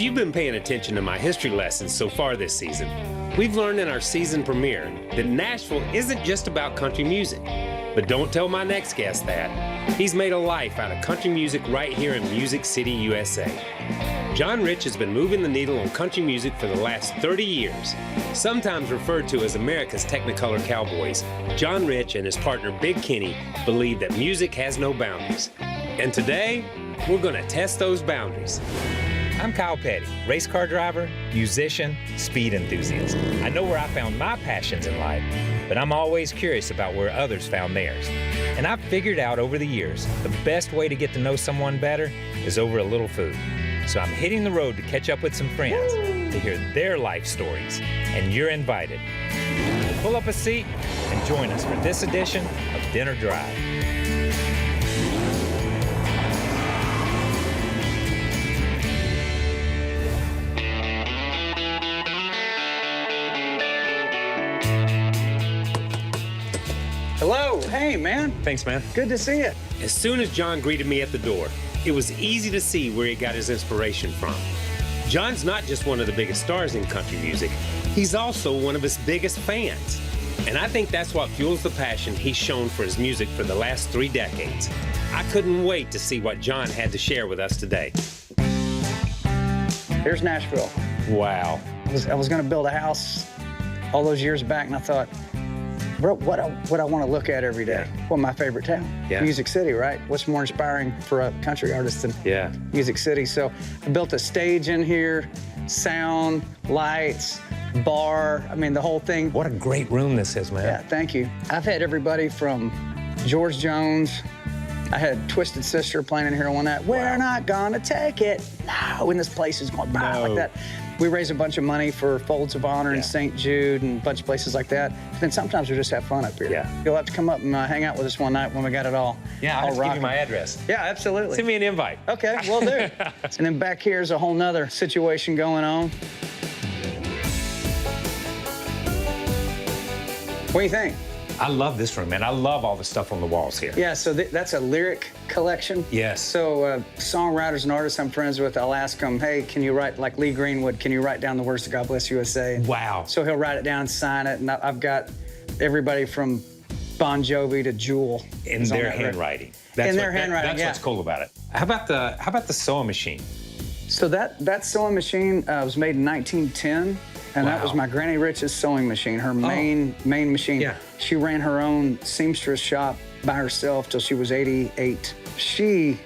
If you've been paying attention to my history lessons so far this season, we've learned in our season premiere that Nashville isn't just about country music. But don't tell my next guest that. He's made a life out of country music right here in Music City, USA. John Rich has been moving the needle on country music for the last 30 years. Sometimes referred to as America's Technicolor Cowboys, John Rich and his partner Big Kenny believe that music has no boundaries. And today, we're going to test those boundaries. I'm Kyle Petty, race car driver, musician, speed enthusiast. I know where I found my passions in life, but I'm always curious about where others found theirs. And I've figured out over the years, the best way to get to know someone better is over a little food. So I'm hitting the road to catch up with some friends to hear their life stories, and you're invited. Pull up a seat and join us for this edition of Dinner Drive. Hello. Hey, man. Thanks, man. Good to see you. As soon as John greeted me at the door, it was easy to see where he got his inspiration from. John's not just one of the biggest stars in country music, he's also one of his biggest fans. And I think that's what fuels the passion he's shown for his music for the last 3 decades. I couldn't wait to see what John had to share with us today. Here's Nashville. Wow. I was going to build a house all those years back, and I thought, what I want to look at every day. Well, my favorite town, Music City, right? What's more inspiring for a country artist than Music City? So I built a stage in here, sound, lights, bar. I mean, the whole thing. What a great room this is, man. Yeah, thank you. I've had everybody from George Jones. I had Twisted Sister playing in here one night. We're not gonna take it. No, and this place is going like that. We raise a bunch of money for Folds of Honor and St. Jude and a bunch of places like that. But then sometimes we just have fun up here. You'll have to come up and hang out with us one night when we got it all. Yeah, I'll have to give you my address. Yeah, absolutely. Send me an invite. Okay, will do. And then back here's a whole nother situation going on. What do you think? I love this room, man. I love all the stuff on the walls here. Yeah, so that's a lyric collection. Yes. So songwriters and artists I'm friends with, I'll ask them, hey, can you write, like Lee Greenwood, can you write down the words to God Bless USA? Wow. So he'll write it down and sign it, and I've got everybody from Bon Jovi to Jewel. In their handwriting. In their handwriting, That's what's cool about it. How about the sewing machine? So that sewing machine was made in 1910. And that was my Granny Rich's sewing machine, her main machine. Yeah. She ran her own seamstress shop by herself till she was 88. She,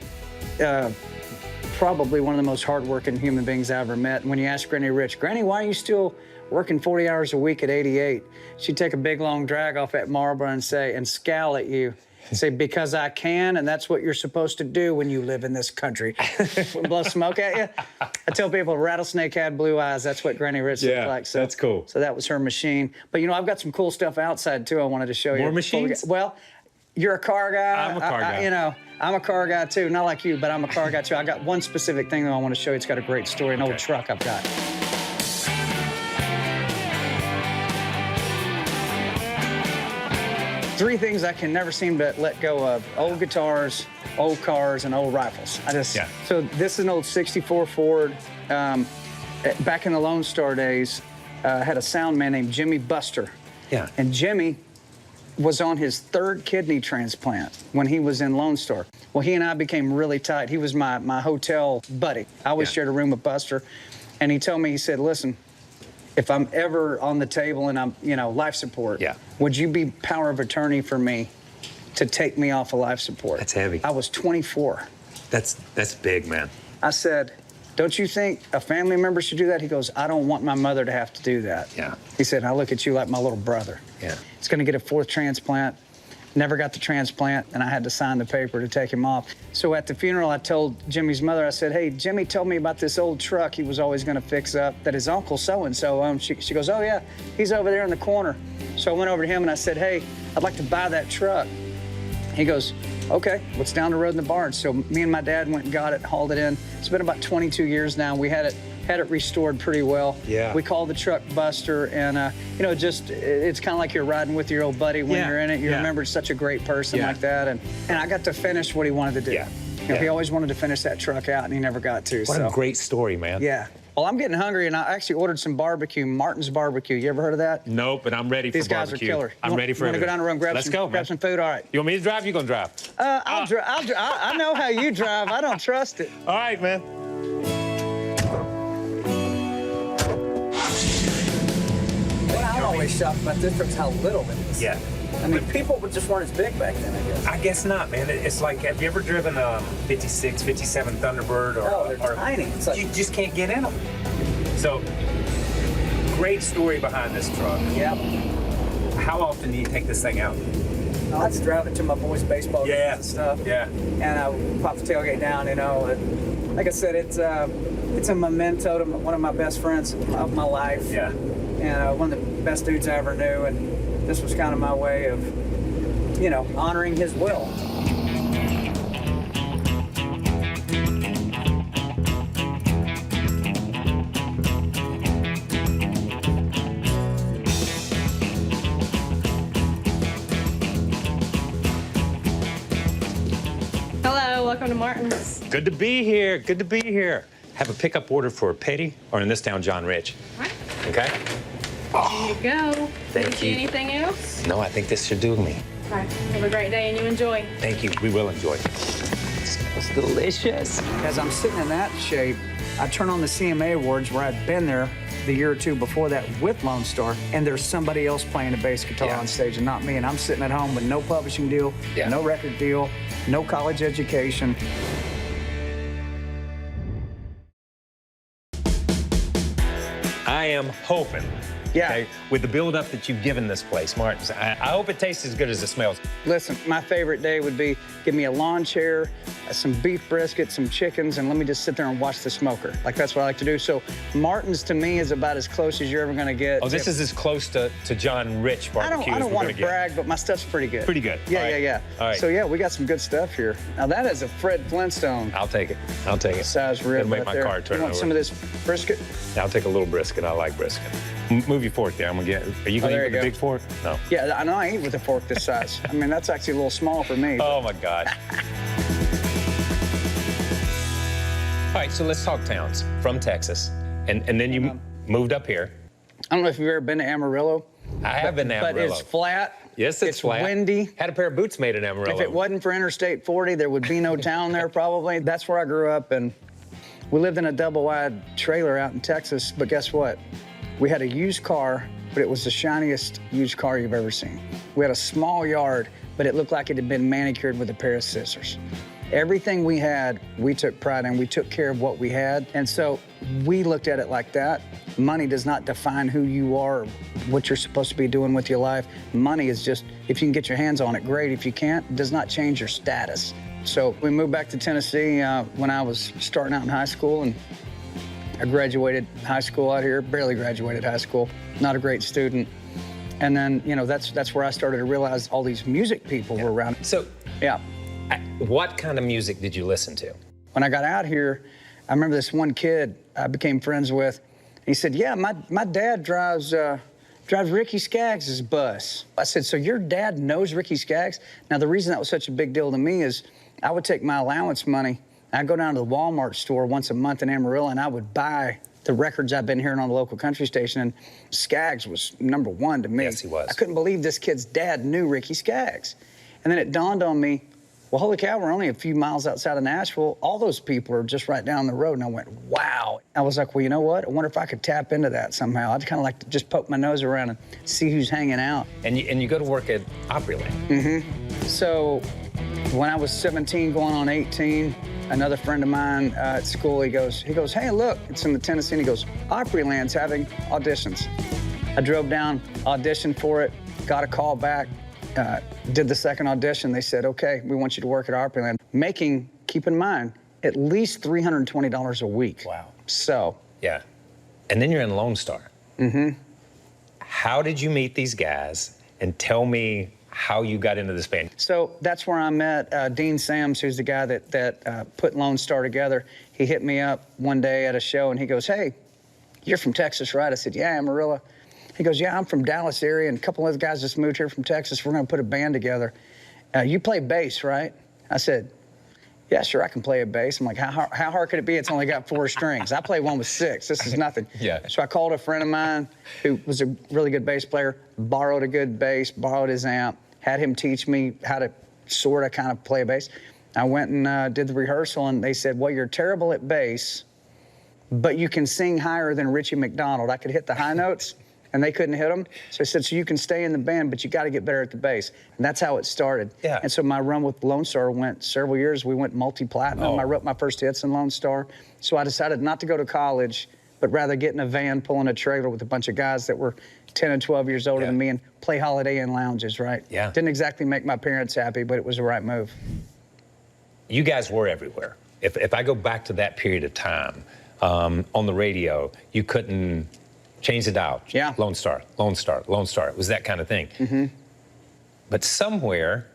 probably one of the most hardworking human beings I ever met. And when you ask Granny Rich, Granny, why are you still working 40 hours a week at 88? She'd take a big long drag off that marble and scowl at you. Say, because I can, and that's what you're supposed to do when you live in this country. Blow smoke at you. I tell people, Rattlesnake had blue eyes. That's what Granny Rich looked like. So that's cool. So that was her machine. But, you know, I've got some cool stuff outside, too, I wanted to show you. More machines? Well, you're a car guy. I'm a car guy. You know, I'm a car guy, too. Not like you, but I'm a car guy, too. I got one specific thing that I want to show you. It's got a great story, an old truck I've got. Three things I can never seem to let go of: old guitars, old cars, and old rifles. So this is an old 64 Ford. Back in the Lone Star days, had a sound man named Jimmy Buster. Yeah. And Jimmy was on his 3rd kidney transplant when he was in Lone Star. Well, he and I became really tight. He was my hotel buddy. I always shared a room with Buster. And he told me, he said, listen, if I'm ever on the table and I'm, you know, life support, would you be power of attorney for me to take me off of life support? That's heavy. I was 24. That's big, man. I said, don't you think a family member should do that? He goes, I don't want my mother to have to do that. Yeah. He said, I look at you like my little brother. Yeah. He's going to get a 4th transplant. Never got the transplant, and I had to sign the paper to take him off. So at the funeral, I told Jimmy's mother, I said, hey, Jimmy told me about this old truck he was always going to fix up that his uncle so-and-so. She goes, oh, yeah, he's over there in the corner. So I went over to him, and I said, hey, I'd like to buy that truck. He goes, okay, what's down the road in the barn? So me and my dad went and got it, hauled it in. It's been about 22 years now. We had it restored pretty well. Yeah. We called the truck Buster, and you know, it's kind of like you're riding with your old buddy when you're in it. You remember such a great person like that, and I got to finish what he wanted to do. You know, he always wanted to finish that truck out, and he never got to. What a great story, man. Yeah. Well, I'm getting hungry, and I actually ordered some barbecue, Martin's Barbecue. You ever heard of that? Nope, but I'm ready for These guys barbecue. are killer. I'm ready for it. Want to go down the road and grab some food? All right. You want me to drive? You gonna drive? I'll drive. I know how you drive. I don't trust it. All right, man. What I'm always shocked about this truck's how little it is. Yeah. I mean, people just weren't as big back then, I guess. I guess not, man. It's like, have you ever driven a 56, 57 Thunderbird? Oh, they're tiny. It's like, you just can't get in them. So, great story behind this truck. yeah. How often do you take this thing out? I just drive it to my boys' baseball games and stuff. Yeah. And I pop the tailgate down, you know. And like I said, it's a memento to one of my best friends of my life. Yeah. And one of the best dudes I ever knew. And this was kind of my way of, you know, honoring his will. Hello, welcome to Martin's. Good to be here. Good to be here. Have a pickup order for Petty, or in this town, John Rich. All right, Okay? here you go. Thank Need you. anything else? No, I think this should do me. All right, have a great day and you enjoy. Thank you. We will enjoy. It smells delicious. As I'm sitting in that shape, I turn on the CMA Awards where I'd been there the year or two before that with Lonestar, and there's somebody else playing a bass guitar Yeah. on stage and not me. And I'm sitting at home with no publishing deal, Yeah. no record deal, no college education. I am hoping, Yeah. okay, with the build-up that you've given this place, Martin's, I hope it tastes as good as it smells. Listen, my favorite day would be give me a lawn chair, some beef brisket, some chickens, and let me just sit there and watch the smoker. Like, that's what I like to do. So Martin's, to me, is about as close as you're ever going to get. Oh, this is as close to John Rich barbecue I as don't we're want gonna to get. brag, but my stuff's pretty good. Pretty good. Yeah, All right. yeah. All right. So, yeah, we got some good stuff here. Now, that is a Fred Flintstone I'll take it. I'll take it. size rib It'll make right my there. car turn You want over. some of this brisket? I'll take a little brisket. I like brisket. Move your fork there. I'm gonna get. Are you gonna there eat with you the go. big fork? No. Yeah, I know I eat with a fork this size. I mean, that's actually a little small for me. Oh my God. All right, so let's talk towns. From Texas, and then you moved up here. I don't know if you've ever been to Amarillo. I have been to Amarillo. But it's flat. Yes, it's flat. Windy. Had a pair of boots made in Amarillo. If it wasn't for Interstate 40, there would be no town there probably. That's where I grew up, and we lived in a double-wide trailer out in Texas, but guess what? We had a used car, but it was the shiniest used car you've ever seen. We had a small yard, but it looked like it had been manicured with a pair of scissors. Everything we had, we took pride in. We took care of what we had, and so we looked at it like that. Money does not define who you are or what you're supposed to be doing with your life. Money is just, if you can get your hands on it, great. If you can't, it does not change your status. So we moved back to Tennessee when I was starting out in high school, and I graduated high school out here, barely graduated high school, not a great student. And then, you know, that's where I started to realize all these music people were around. So, Yeah. what kind of music did you listen to? When I got out here, I remember this one kid I became friends with. He said, yeah, my dad drives Ricky Skaggs' bus. I said, so your dad knows Ricky Skaggs? Now, the reason that was such a big deal to me is I would take my allowance money, I'd go down to the Walmart store once a month in Amarillo, and I would buy the records I've been hearing on the local country station, and Skaggs was #1 to me. Yes, he was. I couldn't believe this kid's dad knew Ricky Skaggs. And then it dawned on me, well, holy cow, we're only a few miles outside of Nashville. All those people are just right down the road. And I went, wow. I was like, well, you know what? I wonder if I could tap into that somehow. I'd kind of like to just poke my nose around and see who's hanging out. And you go to work at Opryland. So when I was 17 going on 18, another friend of mine at school, he goes, hey, look, it's in the Tennessee, and he goes, Opryland's having auditions. I drove down, auditioned for it, got a call back, did the second audition. They said, okay, we want you to work at Opryland, making, keep in mind, at least $320 a week. Wow. So. Yeah. And then you're in Lonestar. How did you meet these guys? And tell me how you got into this band. So that's where I met Dean Sams, who's the guy that put Lonestar together. He hit me up one day at a show, and he goes, hey, you're from Texas, right? I said, yeah, Amarillo. He goes, yeah, I'm from Dallas area, and a couple other guys just moved here from Texas. We're going to put a band together. You play bass, right? I said, yeah, sure, I can play a bass. I'm like, how hard could it be? It's only got 4 strings. I play one with 6. This is nothing. Yeah. So I called a friend of mine who was a really good bass player, borrowed a good bass, borrowed his amp, had him teach me how to sort of kind of play a bass. I went and did the rehearsal, and they said, well, you're terrible at bass, but you can sing higher than Richie McDonald. I could hit the high notes, and they couldn't hit them. So I said, so you can stay in the band, but you got to get better at the bass. And that's how it started. Yeah. And so my run with Lonestar went several years. We went multi-platinum. Oh. I wrote my first hits in Lonestar. So I decided not to go to college, but rather get in a van, pulling a trailer with a bunch of guys that were 10 and 12 years older than me and play Holiday Inn lounges, right? Yeah. Didn't exactly make my parents happy, but it was the right move. You guys were everywhere. If I go back to that period of time, on the radio, you couldn't change the dial. Yeah. Lonestar, Lonestar, Lonestar. It was that kind of thing. Mm-hmm. But somewhere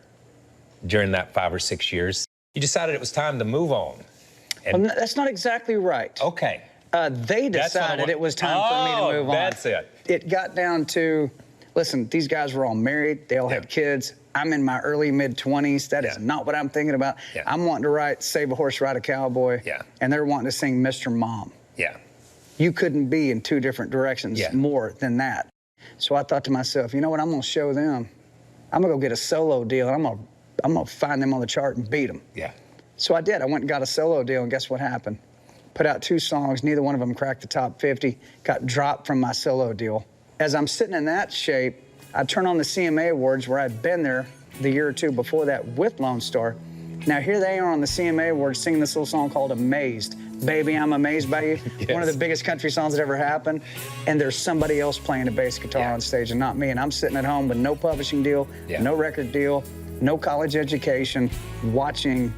during that 5 or 6 years, you decided it was time to move on. And, Well, that's not exactly right. okay. They That's what I decided want- it was time for me to move on. That's it. It got down to, listen, these guys were all married. They all had kids. I'm in my early, mid-20s. That is not what I'm thinking about. Yeah. I'm wanting to write Save a Horse, Ride a Cowboy. Yeah. And they're wanting to sing Mr. Mom. Yeah. You couldn't be in 2 different directions Yeah. more than that. So I thought to myself, you know what, I'm going to show them. I'm going to go get a solo deal, and I'm gonna find them on the chart and beat them. Yeah. So I did. I went and got a solo deal, and guess what happened? Put out 2 songs. Neither one of them cracked the top 50. Got dropped from my solo deal. As I'm sitting in that shape, I turn on the CMA Awards, where I'd been there the year or 2 before that with Lonestar. Now here they are on the CMA Awards singing this little song called Amazed. Baby, I'm amazed by you. Yes. One of the biggest country songs that ever happened. And there's somebody else playing a bass guitar on stage and not me. And I'm sitting at home with no publishing deal, no record deal, no college education, watching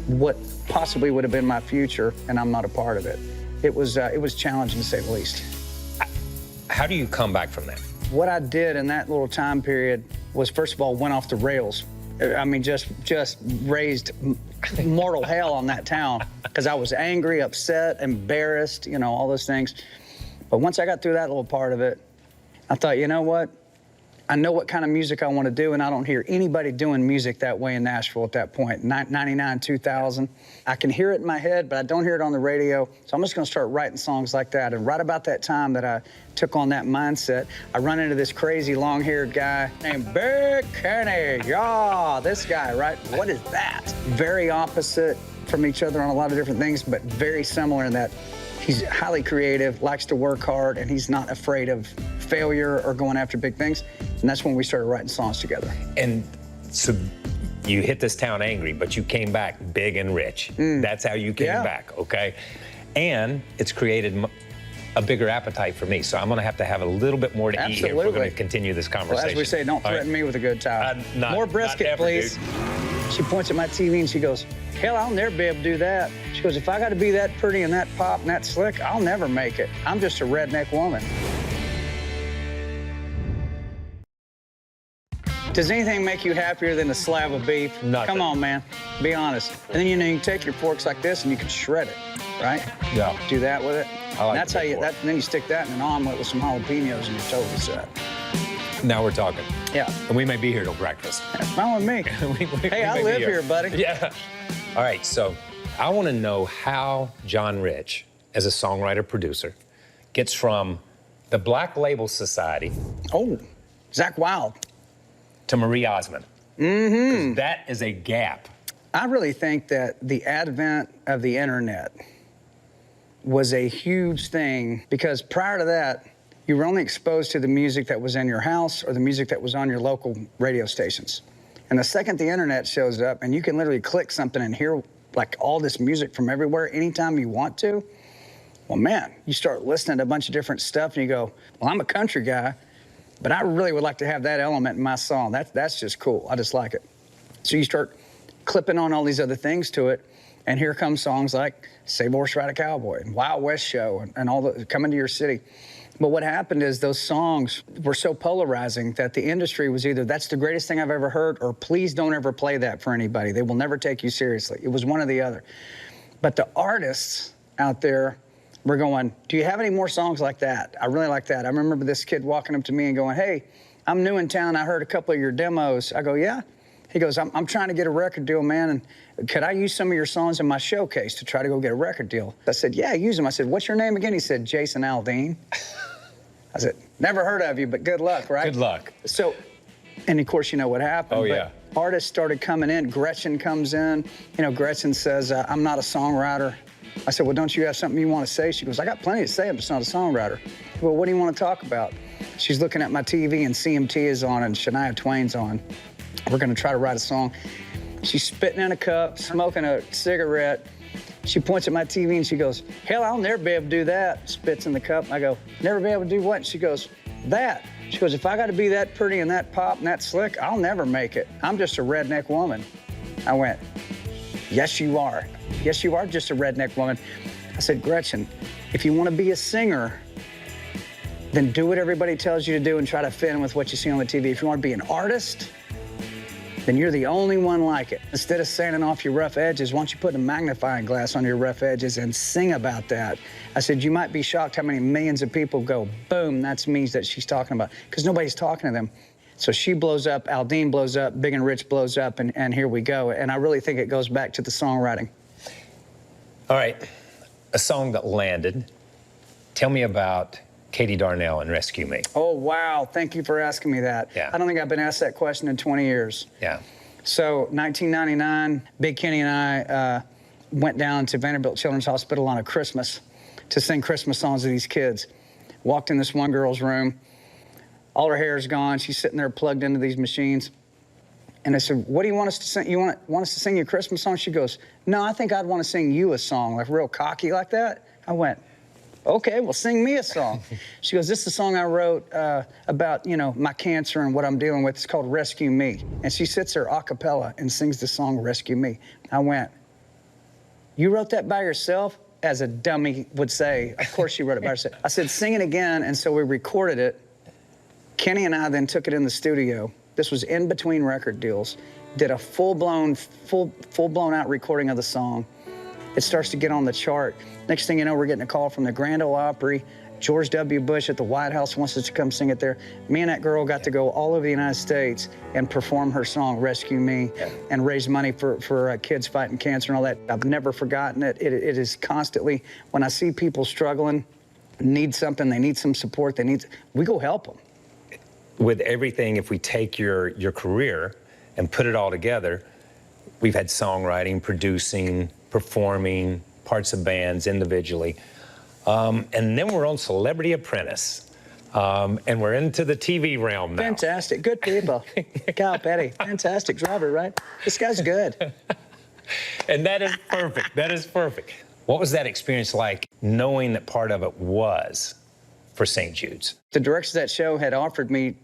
what possibly would have been my future, and I'm not a part of it. It was challenging, to say the least. How do you come back from that? What I did in that little time period was, first of all, went off the rails. I mean, just raised mortal hell on that town, because I was angry, upset, embarrassed, you know, all those things. But once I got through that little part of it, I thought, you know what? I know what kind of music I want to do, and I don't hear anybody doing music that way in Nashville at that point, 99, 2000. I can hear it in my head, but I don't hear it on the radio, so I'm just going to start writing songs like that. And right about that time that I took on that mindset, I run into this crazy long-haired guy named Big Kenny. Yeah, this guy, right? What is that? Very opposite from each other on a lot of different things, but very similar in that he's highly creative, likes to work hard, and he's not afraid of failure or going after big things. And that's when we started writing songs together. And so you hit this town angry, but you came back big and rich. That's how you came back, okay? And it's created a bigger appetite for me. So I'm gonna have a little bit more to eat here if we're gonna continue this conversation. Well, as we say, don't threaten me with a good time. More brisket, ever, please. Dude. She points at my TV and she goes, hell, I'll never be able to do that. She goes, if I got to be that pretty and that pop and that slick, I'll never make it. I'm just a redneck woman. Does anything make you happier than a slab of beef? Nothing. Come on, man. Be honest. And then, you know, you can take your forks like this and you can shred it, right? Yeah. Do that with it. I like that's the how big you, fork. and then you stick that in an omelet with some jalapenos and you're totally set. Now we're talking. Yeah. And we may be here till breakfast. That's fine with me. Hey, I live here, buddy. Yeah. All right, so I want to know how John Rich, as a songwriter-producer, gets from the Black Label Society Oh, Zach Wilde. to Marie Osmond. Mm-hmm. That is a gap. I really think that the advent of the internet was a huge thing, because prior to that, you were only exposed to the music that was in your house or the music that was on your local radio stations. And the second the internet shows up and you can literally click something and hear like all this music from everywhere anytime you want to, well, man, you start listening to a bunch of different stuff and you go, well, I'm a country guy, but I really would like to have that element in my song. That's just cool. I just like it. So you start clipping on all these other things to it, and here come songs like Save a Horse, Ride a Cowboy and Wild West Show and all the Coming to Your City. But what happened is those songs were so polarizing that the industry was either, that's the greatest thing I've ever heard, or please don't ever play that for anybody. They will never take you seriously. It was one or the other. But the artists out there were going, do you have any more songs like that? I really like that. I remember this kid walking up to me and going, hey, I'm new in town. I heard a couple of your demos. I go, yeah? He goes, I'm trying to get a record deal, man, and could I use some of your songs in my showcase to try to go get a record deal? I said, yeah, use them. I said, what's your name again? He said, Jason Aldean. I said, never heard of you, but good luck, right? Good luck. So, and of course, you know what happened. Oh, but yeah. Artists started coming in. Gretchen comes in. You know, Gretchen says, I'm not a songwriter. I said, well, don't you have something you want to say? She goes, I got plenty to say. I'm just not a songwriter. Well, what do you want to talk about? She's looking at my TV, and CMT is on, and Shania Twain's on. We're going to try to write a song. She's spitting in a cup, smoking a cigarette. She points at my TV, and she goes, hell, I'll never be able to do that. Spits in the cup. And I go, never be able to do what? And she goes, that. She goes, if I got to be that pretty and that pop and that slick, I'll never make it. I'm just a redneck woman. I went, yes, you are. Yes, you are just a redneck woman. I said, Gretchen, if you want to be a singer, then do what everybody tells you to do and try to fit in with what you see on the TV. If you want to be an artist, then you're the only one like it. Instead of sanding off your rough edges, why don't you put a magnifying glass on your rough edges and sing about that? I said, you might be shocked how many millions of people go, boom, that's me that she's talking about, because nobody's talking to them. So she blows up, Aldean blows up, Big and Rich blows up, and here we go. And I really think it goes back to the songwriting. All right, a song that landed. Tell me about Katie Darnell and Rescue Me. Oh, wow. Thank you for asking me that. Yeah. I don't think I've been asked that question in 20 years. Yeah. So 1999, Big Kenny and I went down to Vanderbilt Children's Hospital on a Christmas to sing Christmas songs to these kids. Walked in this one girl's room. All her hair is gone. She's sitting there plugged into these machines. And I said, what do you want us to sing? You want us to sing you a Christmas song? She goes, no, I think I'd want to sing you a song, like real cocky like that. I went, okay, well, sing me a song. She goes, this is a song I wrote about, you know, my cancer and what I'm dealing with. It's called Rescue Me. And she sits there a cappella and sings the song Rescue Me. I went, you wrote that by yourself? As a dummy would say, of course she wrote it by herself. I said, sing it again. And so we recorded it. Kenny and I then took it in the studio. This was in between record deals. Did a full-blown out recording of the song. It starts to get on the chart. Next thing you know, we're getting a call from the Grand Ole Opry. George W. Bush at the White House wants us to come sing it there. Me and that girl got to go all over the United States and perform her song, Rescue Me, and raise money for kids fighting cancer and all that. I've never forgotten it. It is constantly, when I see people struggling, need something, they need some support, we go help them. With everything, if we take your career and put it all together, we've had songwriting, producing, performing, parts of bands individually. And then we're on Celebrity Apprentice. And we're into the TV realm now. Fantastic. Good people. Kyle Petty. Fantastic driver, right? This guy's good. And that is perfect. That is perfect. What was that experience like, knowing that part of it was for St. Jude's? The directors of that show had offered me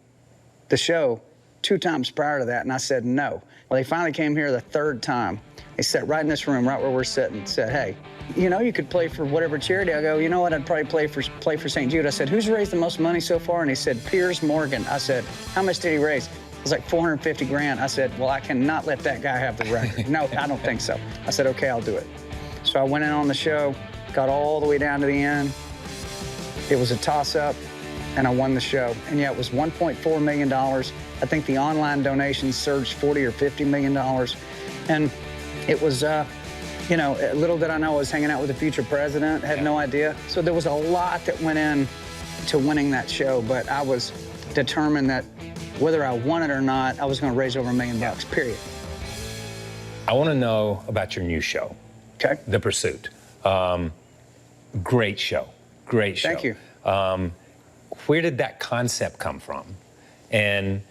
the show 2 times prior to that, and I said no. Well, they finally came here the 3rd time. They sat right in this room, right where we're sitting, and said, hey, you know, you could play for whatever charity. I go, you know what, I'd probably play for St. Jude. I said, who's raised the most money so far? And he said, Piers Morgan. I said, how much did he raise? It was like 450 grand. I said, well, I cannot let that guy have the record. No, I don't think so. I said, okay, I'll do it. So I went in on the show, got all the way down to the end. It was a toss-up, and I won the show. And yeah, it was $1.4 million. I think the online donations surged $40 or $50 million. And it was, you know, little did I know I was hanging out with the future president, had no idea. So there was a lot that went in to winning that show, but I was determined that whether I won it or not, I was going to raise over $1 million, period. I want to know about your new show. Okay. The Pursuit. Great show. Great show. Thank you. Where did that concept come from? And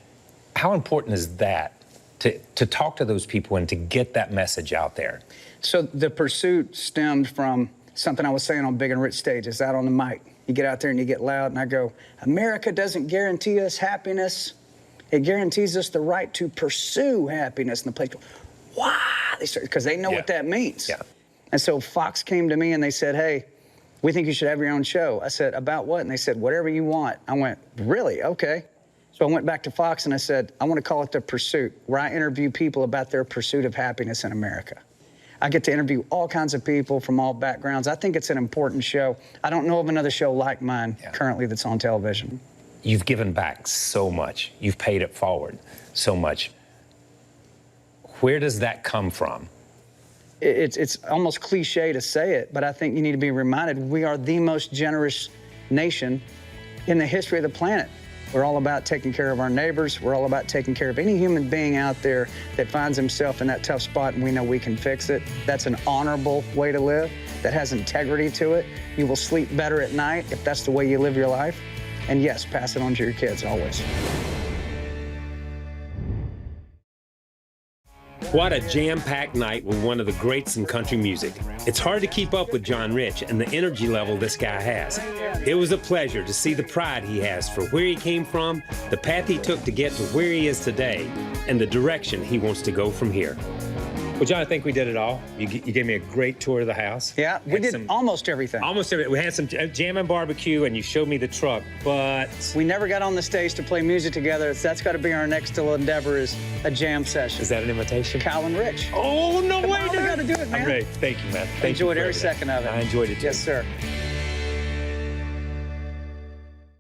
how important is that to talk to those people and to get that message out there? So The Pursuit stemmed from something I was saying on Big and Rich stages, out on the mic. You get out there and you get loud, and I go, America doesn't guarantee us happiness. It guarantees us the right to pursue happiness. And the place goes, wow, because they know what that means. Yeah. And so Fox came to me and they said, hey, we think you should have your own show. I said, about what? And they said, whatever you want. I went, really? Okay. So I went back to Fox and I said, I want to call it The Pursuit, where I interview people about their pursuit of happiness in America. I get to interview all kinds of people from all backgrounds. I think it's an important show. I don't know of another show like mine currently that's on television. You've given back so much. You've paid it forward so much. Where does that come from? It's almost cliche to say it, but I think you need to be reminded we are the most generous nation in the history of the planet. We're all about taking care of our neighbors. We're all about taking care of any human being out there that finds himself in that tough spot, and we know we can fix it. That's an honorable way to live that has integrity to it. You will sleep better at night if that's the way you live your life. And yes, pass it on to your kids always. What a jam-packed night with one of the greats in country music. It's hard to keep up with John Rich and the energy level this guy has. It was a pleasure to see the pride he has for where he came from, the path he took to get to where he is today, and the direction he wants to go from here. Well, John, I think we did it all. You gave me a great tour of the house. Yeah, we did almost everything. Almost everything. We had some jam and barbecue, and you showed me the truck, but... We never got on the stage to play music together. That's got to be our next little endeavor, is a jam session. Is that an invitation? Cal and Rich. Oh, no way, We got to do it, man. I'm ready. Thank you, man. I enjoyed every second of it. I enjoyed it, too. Yes, sir.